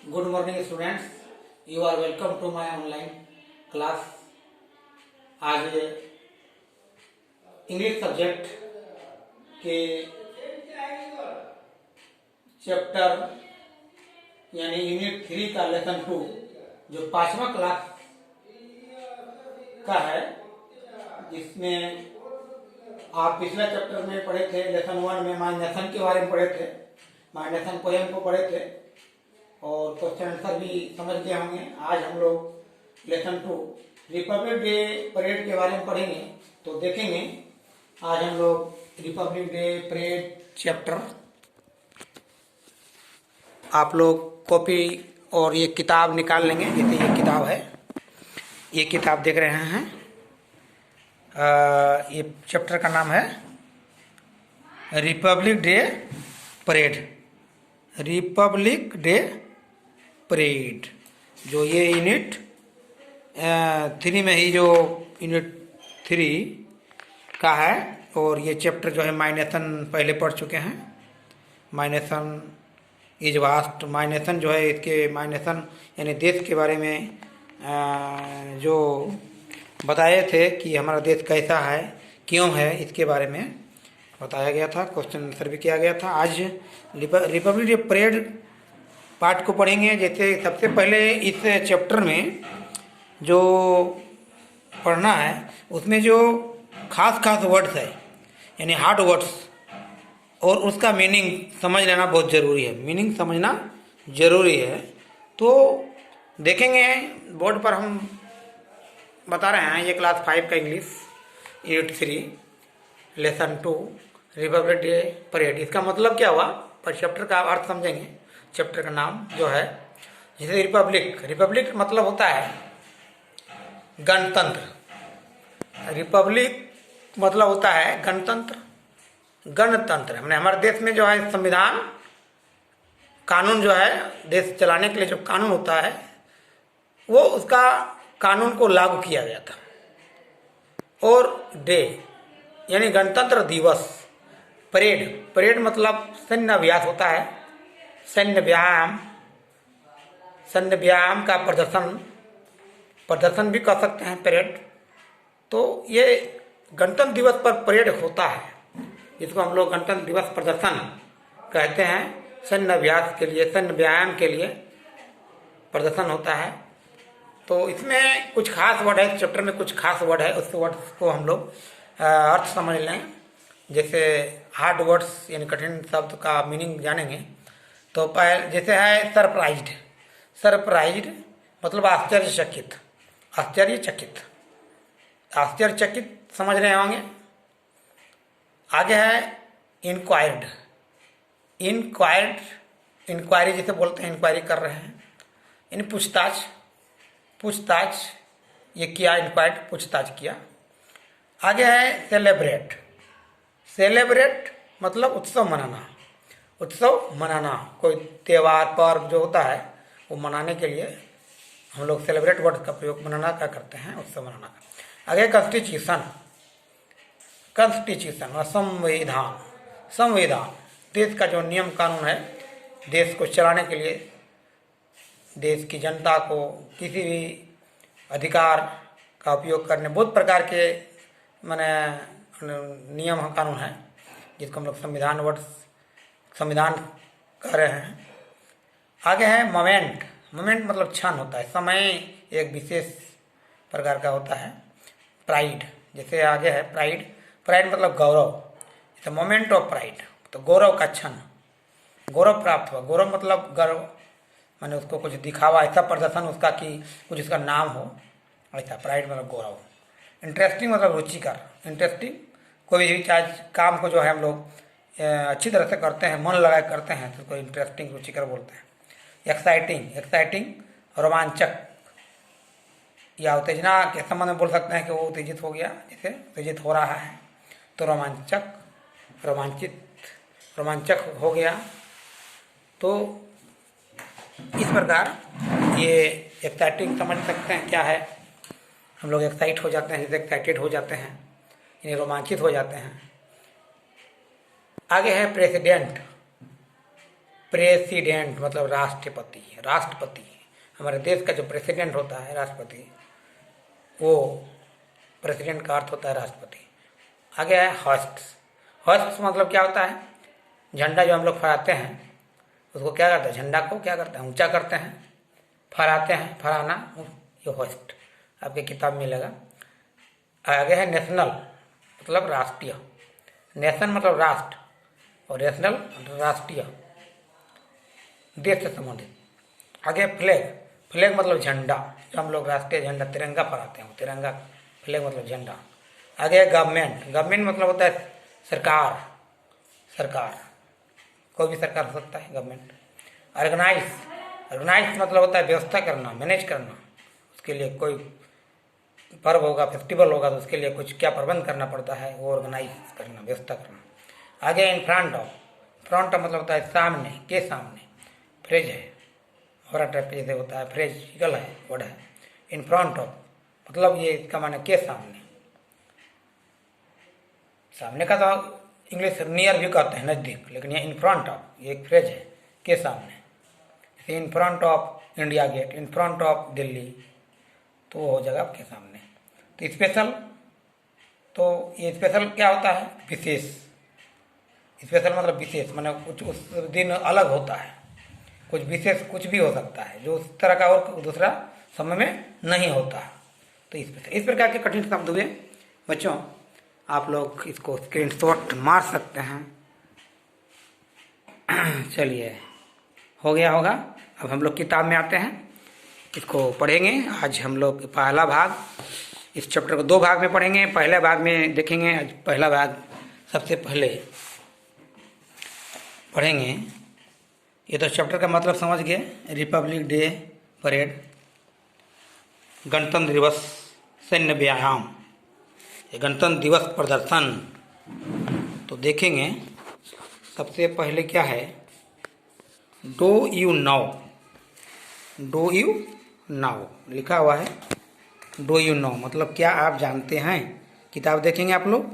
Good morning students, you are welcome to my online class. आज English subject के chapter यानी unit 3 का lesson 2 जो 5वां क्लास का है, जिसमें आप पिछला चैप्टर में पढ़े थे। लेसन 1 में माय नेशन के बारे में पढ़े थे, माय नेशन पोएम को पढ़े थे और क्वेश्चन आंसर भी समझ गए होंगे। आज हम लोग लेसन 2 रिपब्लिक डे परेड के बारे में पढ़ेंगे। तो देखेंगे आज हम लोग रिपब्लिक डे परेड चैप्टर। आप लोग कॉपी और ये किताब निकाल लेंगे। जैसे ये किताब है, ये किताब देख रहे हैं, ये चैप्टर का नाम है Republic day parade. Republic day parade जो ये यूनिट 3 में ही जो यूनिट 3 का है। और ये चैप्टर जो है माय नेशन पहले पढ़ चुके हैं। My nation is vast. My nation जो है, इसके माय नेशन यानी देश के बारे में जो बताए थे कि हमारा देश कैसा है, क्यों है, इसके बारे में बताया गया था। क्वेश्चन आंसर भी किया गया था। आज रिपब्लिक डे परेड पार्ट को पढ़ेंगे। जैसे सबसे पहले इस चैप्टर में जो पढ़ना है उसमें जो खास वर्ड्स है यानी हार्ड वर्ड्स और उसका मीनिंग समझ लेना बहुत ज़रूरी है। मीनिंग समझना ज़रूरी है। तो देखेंगे बोर्ड पर हम बता रहे हैं। ये क्लास 5 का English unit 3 lesson 2 Republic day parade. इसका मतलब क्या हुआ, पर चैप्टर का अर्थ समझेंगे। चैप्टर का नाम जो है, जैसे रिपब्लिक मतलब होता है गणतंत्र। रिपब्लिक मतलब होता है गणतंत्र। हमने हमारे देश में जो है संविधान कानून जो है, देश चलाने के लिए जो कानून होता है वो उसका कानून को लागू किया गया था। और डे यानी गणतंत्र दिवस। परेड मतलब सैन्य अभ्यास होता है, सैन्य व्यायाम का प्रदर्शन भी कर सकते हैं परेड। तो ये गणतंत्र दिवस पर परेड होता है, जिसको हम लोग गणतंत्र दिवस प्रदर्शन कहते हैं। सैन्य अभ्यास के लिए, सैन्य व्यायाम के लिए प्रदर्शन होता है। तो इसमें कुछ खास वर्ड है, चैप्टर में कुछ खास वर्ड है, उस वर्ड को हम लोग अर्थ समझ लें। जैसे हार्ड वर्ड्स यानी कठिन शब्द का मीनिंग जानेंगे। तो पहले जैसे है सरप्राइज्ड मतलब आश्चर्यचकित समझ रहे होंगे। आगे है इंक्वायरी जिसे बोलते हैं, इंक्वायरी कर रहे हैं यानी पूछताछ ये किया, इंक्वायरी पूछताछ किया। आगे है सेलिब्रेट मतलब उत्सव मनाना। कोई त्यौहार पर्व जो होता है वो मनाने के लिए हम लोग सेलिब्रेट वर्ड का प्रयोग मनाना का करते हैं, उत्सव मनाना का। आगे कॉन्स्टिट्यूशन और संविधान देश का जो नियम कानून है, देश को चलाने के लिए, देश की जनता को किसी भी अधिकार का उपयोग करने बहुत प्रकार के माने नियम कानून है, जिसको हम लोग संविधान कह रहे हैं। आगे है मोमेंट मतलब क्षण होता है, समय एक विशेष प्रकार का होता है। प्राइड जैसे आगे है प्राइड मतलब गौरव। जैसे मोमेंट ऑफ प्राइड तो गौरव का क्षण, गौरव प्राप्त हुआ। गौरव मतलब गर्व, माने उसको कुछ दिखावा, ऐसा प्रदर्शन उसका कि कुछ उसका नाम हो, ऐसा प्राइड मतलब गौरव। इंटरेस्टिंग मतलब रुचिकर। इंटरेस्टिंग कोई भी काम को जो है हम लोग अच्छी तरह से करते हैं, मन लगा करते हैं, तो उसको इंटरेस्टिंग रुचिकर बोलते हैं। एक्साइटिंग रोमांचक या उत्तेजना के संबंध में बोल सकते हैं कि वो उत्तेजित हो गया, जैसे उत्तेजित हो रहा है तो रोमांचक हो गया। तो इस प्रकार ये एक्साइटिंग समझ सकते हैं क्या है। हम लोग एक्साइट हो जाते हैं, जैसे एक्साइटेड हो जाते हैं यानी रोमांचित हो जाते हैं। आगे है प्रेसिडेंट मतलब राष्ट्रपति, राष्ट्रपति हमारे देश का जो प्रेसिडेंट होता है राष्ट्रपति, वो प्रेसिडेंट का अर्थ होता है राष्ट्रपति। आगे है होस्ट। होस्ट मतलब क्या होता है, झंडा जो हम लोग फहराते हैं उसको क्या करते हैं, झंडा को क्या करते हैं, ऊंचा करते हैं, फहराते हैं, फहराना, ये होस्ट आपके किताब में मिलेगा। आगे है नेशनल मतलब राष्ट्रीय, नेशन मतलब राष्ट्र और नेशनल राष्ट्रीय, देश से संबंधित। आगे फ्लैग, फ्लैग मतलब झंडा, जो हम लोग राष्ट्रीय झंडा तिरंगा फहराते हैं, तिरंगा, फ्लैग मतलब झंडा। आगे गवर्नमेंट, गवर्नमेंट मतलब होता है सरकार, सरकार, कोई भी सरकार हो सकता है गवर्नमेंट। ऑर्गेनाइज, ऑर्गेनाइज मतलब होता है व्यवस्था करना, मैनेज करना, उसके लिए कोई पर्व होगा, फेस्टिवल होगा तो उसके लिए कुछ क्या प्रबंध करना पड़ता है, वो ऑर्गेनाइज करना, व्यवस्था करना। आगे इन फ्रंट ऑफ, फ्रंट ऑफ मतलब होता है सामने, के सामने, फ्रेज है और टाइप जैसे होता है, फ्रेजिकल है, वर्ड है। इन फ्रंट ऑफ मतलब ये इसका माने के सामने, सामने का तो इंग्लिश नियर भी कहते हैं, नज़दीक, लेकिन ये इन फ्रंट ऑफ ये एक फ्रेज है, के सामने। In front of India gate, in front of Delhi, तो हो जाएगा आपके सामने। तो स्पेशल, तो ये स्पेशल क्या होता है, विशेष। स्पेशल मतलब विशेष, माने कुछ उस दिन अलग होता है, कुछ विशेष कुछ भी हो सकता है जो उस तरह का और दूसरा समय में नहीं होता। तो इस प्रकार के कठिन शब्द हुए बच्चों, आप लोग इसको स्क्रीनशॉट मार सकते हैं। चलिए हो गया होगा। अब हम लोग किताब में आते हैं, इसको पढ़ेंगे। आज हम लोग पहला भाग, इस चैप्टर को 2 भाग में पढ़ेंगे। पहले भाग में देखेंगे, आज पहला भाग सबसे पहले पढ़ेंगे। ये तो चैप्टर का मतलब समझ गए, रिपब्लिक डे परेड, गणतंत्र दिवस, सैन्य व्यायाम, ये गणतंत्र दिवस प्रदर्शन। तो देखेंगे सबसे पहले क्या है, do you now, do you now लिखा हुआ है। डू यू नो मतलब क्या आप जानते हैं। किताब देखेंगे आप लोग,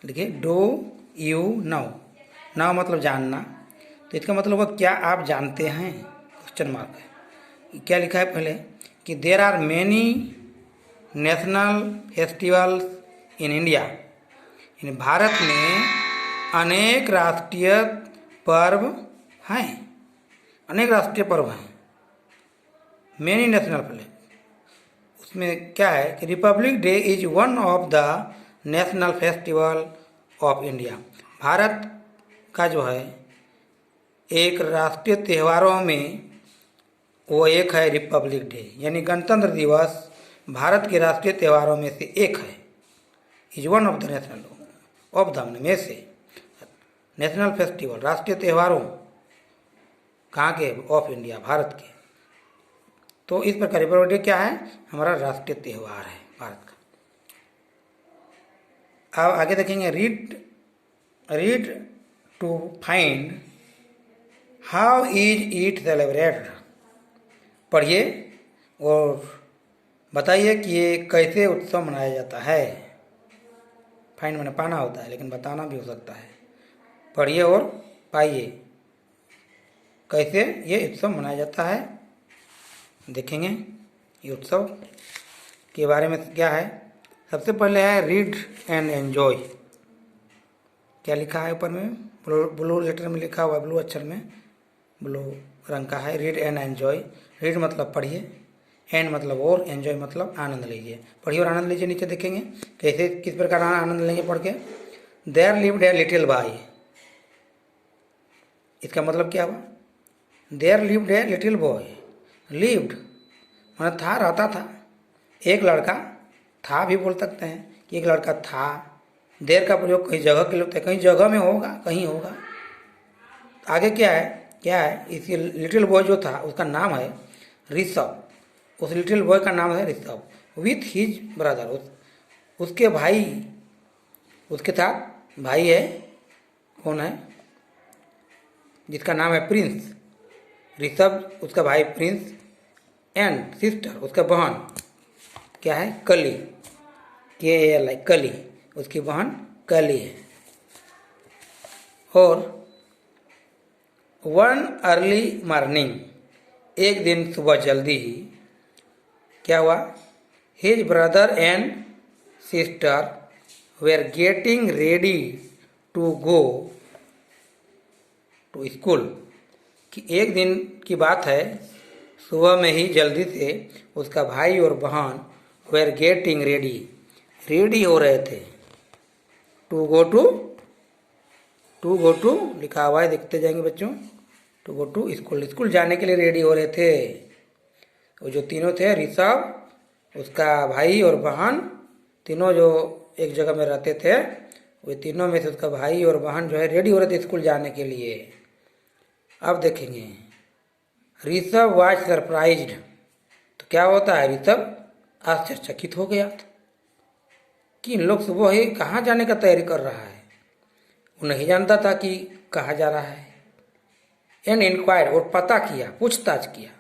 देखिए डू यू नो, नाउ मतलब जानना, तो इसका मतलब होगा क्या आप जानते हैं, क्वेश्चन मार्क है। क्या लिखा है पहले कि there are many national festivals in India, in Bharat में अनेक राष्ट्रीय पर्व हैं, अनेक राष्ट्रीय पर्व हैं। मेनी नेशनल फ्लैग, उसमें क्या है कि Republic day is one of the national festival of India, Bharat का जो है एक राष्ट्रीय त्योहारों में वो एक है रिपब्लिक डे, यानी गणतंत्र दिवस भारत के राष्ट्रीय त्योहारों में से एक है। Is one of the national, of the में से, नेशनल फेस्टिवल राष्ट्रीय त्योहारों कहाँ के, ऑफ इंडिया भारत के। तो इस प्रकार रिपब्लिक डे क्या है, हमारा राष्ट्रीय त्यौहार है भारत का। अब आगे देखेंगे, read to find how is it celebrated, पढ़िए और बताइए कि ये कैसे उत्सव मनाया जाता है। फाइंड मैंने पाना होता है, लेकिन बताना भी हो सकता है। पढ़िए और पाइए कैसे ये उत्सव मनाया जाता है। देखेंगे ये उत्सव के बारे में क्या है। सबसे पहले है रीड एंड एंजॉय, क्या लिखा है ऊपर में, ब्लू लेटर में लिखा हुआ, ब्लू अक्षर में, ब्लू रंग का है। रीड एंड एंजॉय, रीड मतलब पढ़िए, एंड मतलब और, एंजॉय मतलब आनंद लीजिए। पढ़िए और आनंद लीजिए। नीचे देखेंगे कैसे किस प्रकार आनंद लेंगे पढ़ के। There lived a little boy, इसका मतलब क्या हुआ, there lived a little boy, lived माना था, रहता था, एक लड़का था भी बोल सकते हैं कि एक लड़का था। देर का प्रयोग कई जगह के लिए होता है, कहीं जगह में होगा, कहीं होगा। आगे क्या है इसी लिटिल बॉय जो था उसका नाम है ऋषभ, उस लिटिल बॉय का नाम है ऋषभ, विथ हिज ब्रदर, उसके भाई, उसके साथ भाई है, कौन है, जिसका नाम है प्रिंस। ऋषभ उसका भाई प्रिंस, एंड सिस्टर उसका बहन क्या है, कली, KALI कली, उसकी बहन कली है। और वन अर्ली मॉर्निंग, एक दिन सुबह जल्दी ही क्या हुआ, his brother and sister were getting ready to go to school. कि एक दिन की बात है, सुबह में ही जल्दी से उसका भाई और बहन वेर गेटिंग रेडी, रेडी हो रहे थे, टू गो टू लिखा हुआ है, देखते जाएंगे बच्चों, to go to school, school जाने के लिए रेडी हो रहे थे। वो जो तीनों थे, ऋषभ, उसका भाई और बहन, तीनों जो एक जगह में रहते थे, वो तीनों में से उसका भाई और बहन जो है रेडी हो रहे थे स्कूल जाने के लिए। अब देखेंगे, ऋषभ वाज सरप्राइज्ड, तो क्या होता है, ऋषभ आश्चर्यचकित हो गया कि इन लोग सुबह ही कहाँ जाने का तैयारी कर रहा है। वो नहीं जानता था कि कहाँ जा रहा है। एंड इंक्वायर, और पता किया, पूछताछ किया।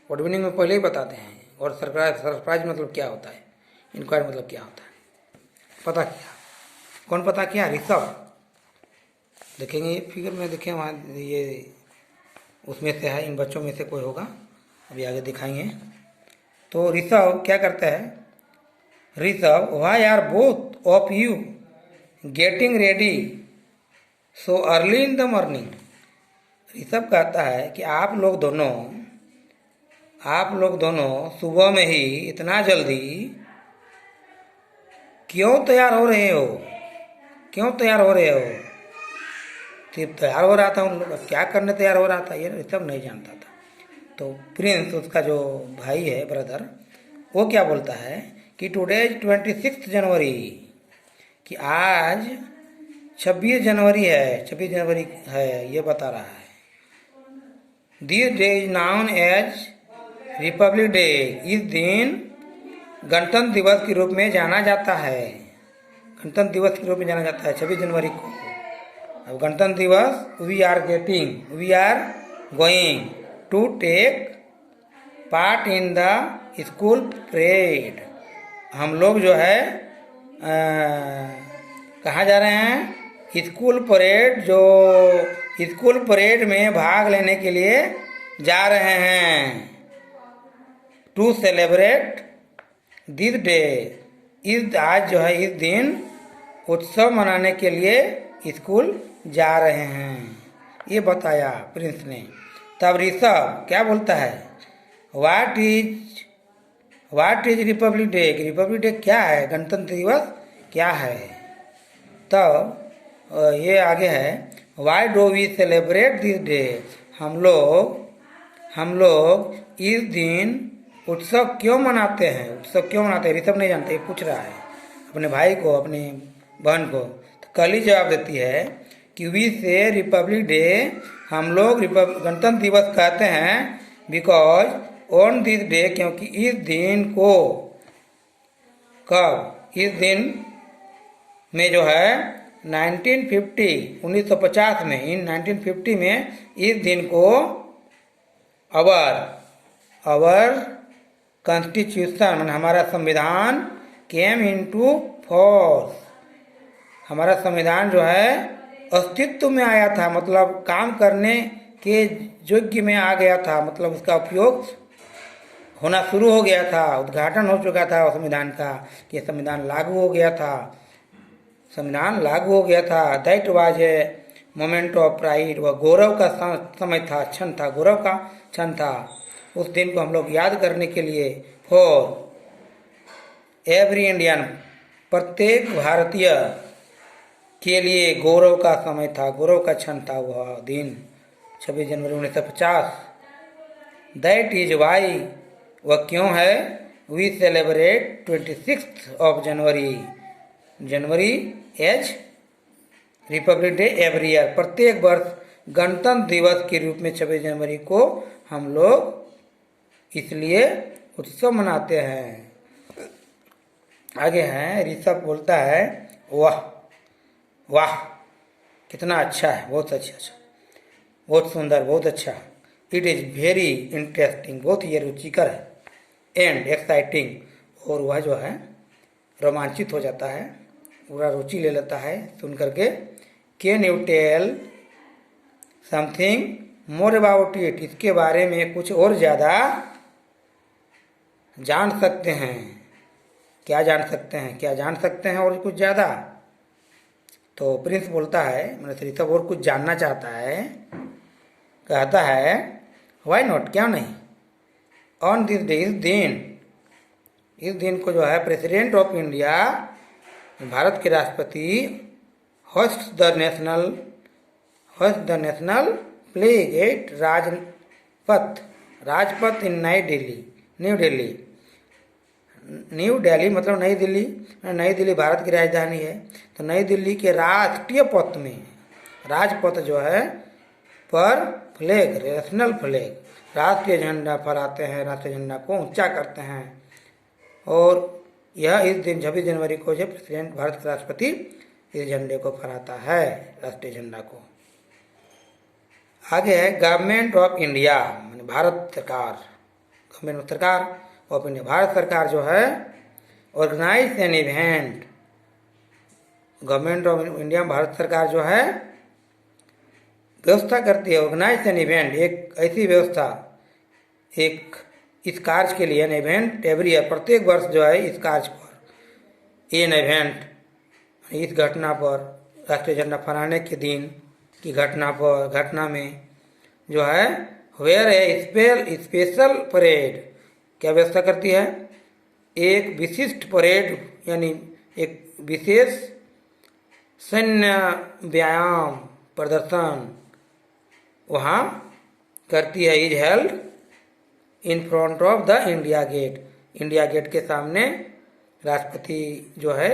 वर्ड मीनिंग में पहले ही बताते हैं। और सरप्राइज मतलब क्या होता है, इंक्वायर मतलब क्या होता है, पता किया। कौन पता किया, ऋषभ। देखेंगे फिगर में, देखें वहाँ ये उसमें से है, इन बच्चों में से कोई होगा, अभी आगे दिखाएंगे। तो ऋषभ क्या करता है, Rishabh, why are both of you getting ready so early in the morning. Rishabh कहता है कि आप लोग दोनों सुबह में ही इतना जल्दी क्यों तैयार हो रहे हो, क्यों तैयार हो रहे हो। सिर्फ तैयार हो रहा था उन लोग, क्या करने तैयार हो रहा था ये ऋषभ नहीं जानता था। तो प्रिंस, उसका जो भाई है, ब्रदर, वो क्या बोलता है कि टुडे 26 जनवरी, कि आज 26 जनवरी है, 26 जनवरी है, ये बता रहा है। This day is known as republic day, इस दिन गणतंत्र दिवस के रूप में जाना जाता है, गणतंत्र दिवस के रूप में जाना जाता है 26 जनवरी को। अब गणतंत्र दिवस, we are going to take part in the school parade. हम लोग जो है कहाँ जा रहे हैं, स्कूल परेड में भाग लेने के लिए जा रहे हैं। टू सेलिब्रेट दिस डे, आज जो है, इस दिन उत्सव मनाने के लिए स्कूल जा रहे हैं, ये बताया प्रिंस ने। तब ऋषभ क्या बोलता है, what is Republic day, Republic day क्या है, गणतंत्र दिवस क्या है। तब ये आगे है, why do we celebrate this day, हम लोग इस दिन उत्सव क्यों मनाते हैं, उत्सव क्यों मनाते हैं, ऋषभ नहीं जानते, ये पूछ रहा है अपने भाई को, अपनी बहन को। तो कली जवाब देती है कि वी से रिपब्लिक डे, हम लोग गणतंत्र दिवस कहते हैं, बिकॉज ऑन दिस डे, क्योंकि इस दिन को, कब, इस दिन में जो है 1950 में, इन 1950 में इस दिन को अवर कॉन्स्टिट्यूशन, हमारा संविधान, केम इनटू फोर्स, हमारा संविधान जो है अस्तित्व में आया था, मतलब काम करने के योग्य में आ गया था, मतलब उसका उपयोग होना शुरू हो गया था, उद्घाटन हो चुका था संविधान का, कि संविधान लागू हो गया था, संविधान लागू हो गया था। That was a moment of pride, वह गौरव का समय था, क्षण था, गौरव का क्षण था। उस दिन को हम लोग याद करने के लिए, फॉर एवरी इंडियन, प्रत्येक भारतीय के लिए गौरव का समय था, गौरव का क्षण था वह दिन, 26 जनवरी 1950। दैट इज वाई, वह क्यों है, we celebrate 26 of January as republic day every year, प्रत्येक वर्ष गणतंत्र दिवस के रूप में 26 जनवरी को हम लोग इसलिए उत्सव मनाते हैं। आगे है, ऋषभ बोलता है, वाह वाह, कितना अच्छा है, बहुत अच्छा, बहुत सुंदर, बहुत अच्छा। इट इज़ वेरी इंटरेस्टिंग, बहुत ये रुचिकर है, एंड एक्साइटिंग, और वह जो है रोमांचित हो जाता है, पूरा रुचि ले लेता है सुन करके। Can you tell something more about it, इसके बारे में कुछ और ज़्यादा जान सकते हैं। क्या जान सकते हैं, क्या जान सकते हैं और कुछ ज़्यादा। तो प्रिंस बोलता है, मतलब ऋषभ और कुछ जानना चाहता है, कहता है वाई नॉट, क्या नहीं। ऑन दिस डे, इस दिन को जो है प्रेसिडेंट ऑफ इंडिया, भारत के राष्ट्रपति, host the national flag at Rajpath in New Delhi मतलब नई दिल्ली, नई दिल्ली भारत की राजधानी है। तो नई दिल्ली के राष्ट्रीय पथ में, राजपथ जो है पर फ्लैग, नेशनल फ्लैग, राष्ट्रीय झंडा फहराते हैं, राष्ट्रीय झंडा को ऊंचा करते हैं। और यह इस दिन 26 जनवरी को जो प्रेसिडेंट, भारत के राष्ट्रपति इस झंडे को फहराता है, राष्ट्रीय झंडा को। आगे है गवर्नमेंट ऑफ इंडिया, भारत सरकार, गवर्नमेंट सरकार ऑफ इंडिया, भारत सरकार जो है organise an event, government of India Bharat सरकार जो है व्यवस्था करती है, ऑर्गेनाइज एन इवेंट, एक ऐसी व्यवस्था, एक इस कार्य के लिए, एन इवेंट एवरी ईयर, प्रत्येक वर्ष जो है इस कार्य पर, एन इवेंट, इस घटना पर, राष्ट्रीय झंडा फहराने के दिन की घटना में जो है वेयर ए स्पेशल परेड, क्या व्यवस्था करती है, एक विशिष्ट परेड, यानी एक विशेष सैन्य व्यायाम प्रदर्शन वहाँ करती है, is held in front of the India Gate, India Gate के सामने राष्ट्रपति जो है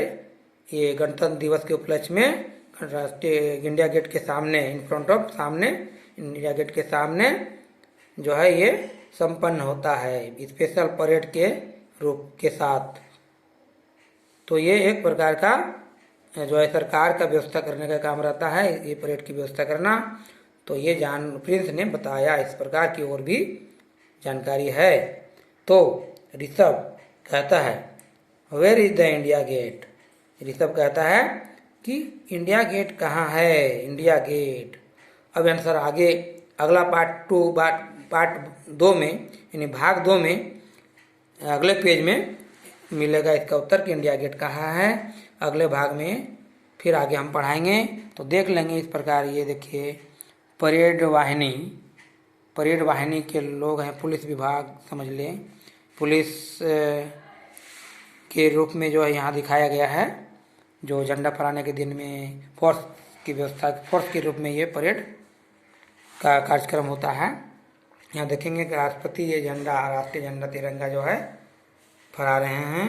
ये गणतंत्र दिवस के उपलक्ष्य में राष्ट्रीय इंडिया गेट के सामने, इन फ्रंट ऑफ, सामने, इंडिया गेट के सामने जो है ये संपन्न होता है स्पेशल परेड के रूप के साथ। तो ये एक प्रकार का जो है सरकार का व्यवस्था करने का काम रहता है, ये परेड की व्यवस्था करना। तो ये प्रिंस ने बताया, इस प्रकार की और भी जानकारी है। तो ऋषभ कहता है where is the India Gate, Rishabh कहता है कि इंडिया गेट कहाँ है, इंडिया गेट। अब आंसर आगे अगला पार्ट 2 में, यानी भाग 2 में, अगले पेज में मिलेगा इसका उत्तर कि इंडिया गेट कहाँ है। अगले भाग में फिर आगे हम पढ़ाएंगे, तो देख लेंगे इस प्रकार। ये देखिए परेड वाहिनी के लोग हैं, पुलिस विभाग समझ लें, पुलिस के रूप में जो है यहाँ दिखाया गया है, जो झंडा फहराने के दिन में फोर्स के रूप में ये परेड का कार्यक्रम होता है। यहाँ देखेंगे कि राष्ट्रपति ये झंडा, राष्ट्रीय झंडा तिरंगा जो है फहरा रहे हैं,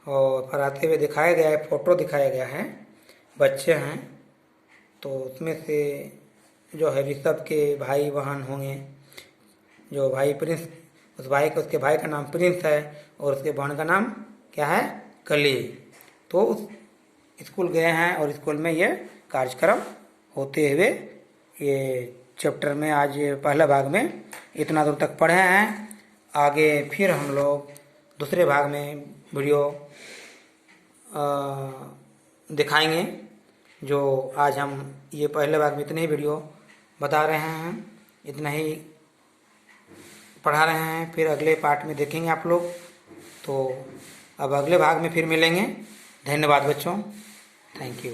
और फहराते हुए दिखाया गया है, फोटो दिखाया गया है, बच्चे हैं। तो उसमें से जो है ऋषभ के भाई बहन होंगे, जो भाई प्रिंस, उसके भाई का नाम प्रिंस है और उसके बहन का नाम क्या है, कली। तो उस स्कूल गए हैं और स्कूल में ये कार्यक्रम होते हुए ये चैप्टर में आज पहले भाग में इतना दूर तक पढ़े हैं। आगे फिर हम लोग दूसरे भाग में वीडियो दिखाएंगे। जो आज हम ये पहले भाग में इतने ही वीडियो बता रहे हैं, इतना ही पढ़ा रहे हैं, फिर अगले पार्ट में देखेंगे आप लोग। तो अब अगले भाग में फिर मिलेंगे। धन्यवाद बच्चों, थैंक यू।